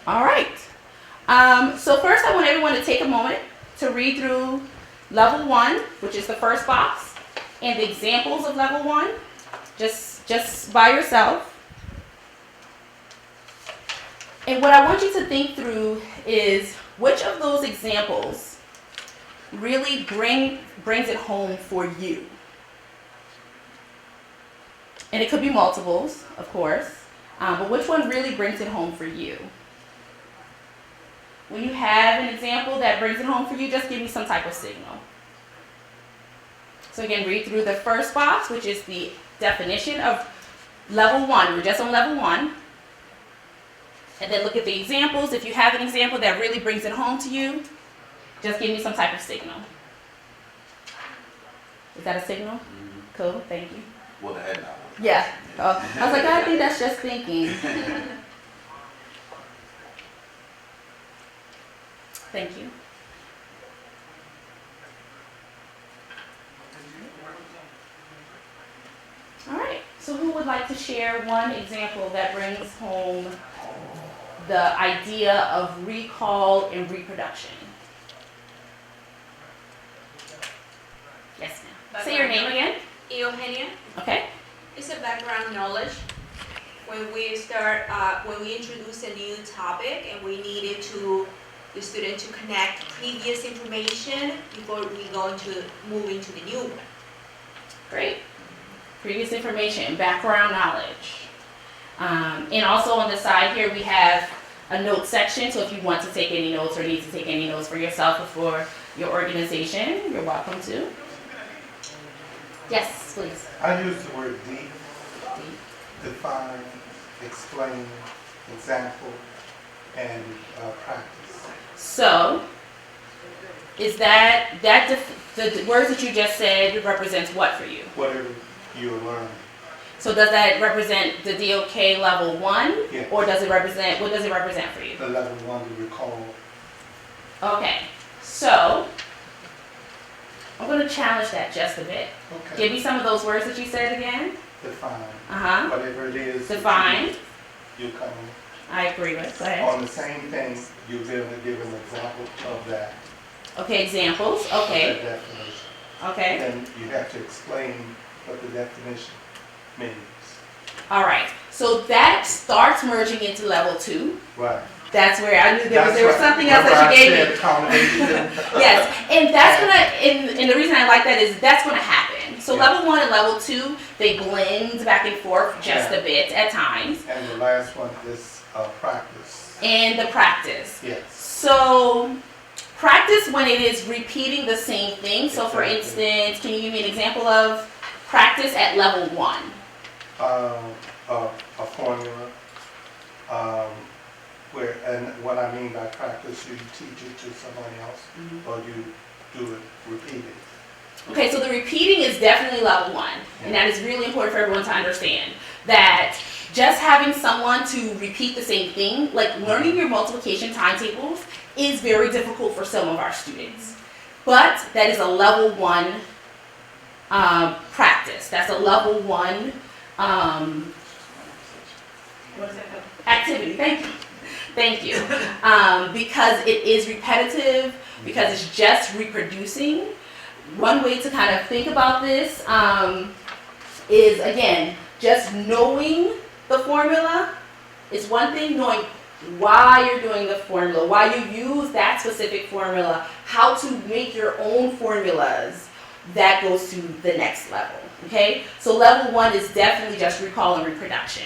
All right. So first I want everyone to take a moment to read through level 1, which is the first box, and the examples of level 1, just by yourself. And what I want you to think through is which of those examples really brings it home for you. And it could be multiples, of course, but which one really brings it home for you? When you have an example that brings it home for you, just give me some type of signal. So again, read through the first box, which is the definition of level 1. We're just on level 1. And then look at the examples. If you have an example that really brings it home to you, just give me some type of signal. Is that a signal? Mm-hmm. Cool, thank you. Well, the head nod. Yeah. Oh, I was like, I think that's just thinking. Thank you. All right. So who would like to share one example that brings home the idea of recall and reproduction? Yes, ma'am. Say your name again. Eugenia. Okay. It's a background knowledge. When we start, when we introduce a new topic and we needed the student to connect previous information before we go into move into the new one. Great. Previous information, background knowledge. And also on the side here we have a note section, so if you want to take any notes or need to take any notes for yourself or for your organization, you're welcome to. Yes, please. I use the word deep, define, explain, example, and practice. So, is that the words that you just said represents what for you? Whatever you learn. So does that represent the DOK level 1? Yes. Or does it represent, what does it represent for you? The level 1 to recall. Okay, so I'm going to challenge that just a bit. Okay. Give me some of those words that you said again. Define. Uh-huh. Whatever it is. Define. You come I agree with. Go ahead. on the same thing. You give an example of that. Okay, examples. Of that Okay. definition. Okay. Then you have to explain what the definition means. All right. So that starts merging into level 2. Right. That's where I knew there was That's something right. else that you gave Remember I me. said combination? Yes, and that's and the reason I like that is that's gonna happen. So Yeah. level 1 and level 2, they blend back and forth just Yeah. a bit at times. And the last one is practice. And the practice. Yes. So practice when it is repeating the same thing. So for Exactly. instance, can you give me an example of practice at level 1? A formula. And what I mean by practice, you teach it to somebody else, or you do it repeated. Okay, so the repeating is definitely level 1, and that is really important for everyone to understand that just having someone to repeat the same thing, like learning your multiplication timetables, is very difficult for some of our students. But that is a level 1 practice. That's a level 1 what is that called? Activity. Thank you. Thank you. Because it is repetitive, because it's just reproducing. One way to kind of think about this is, again, just knowing the formula is one thing, knowing why you're doing the formula, why you use that specific formula, how to make your own formulas, that goes to the next level, okay? So level 1 is definitely just recall and reproduction.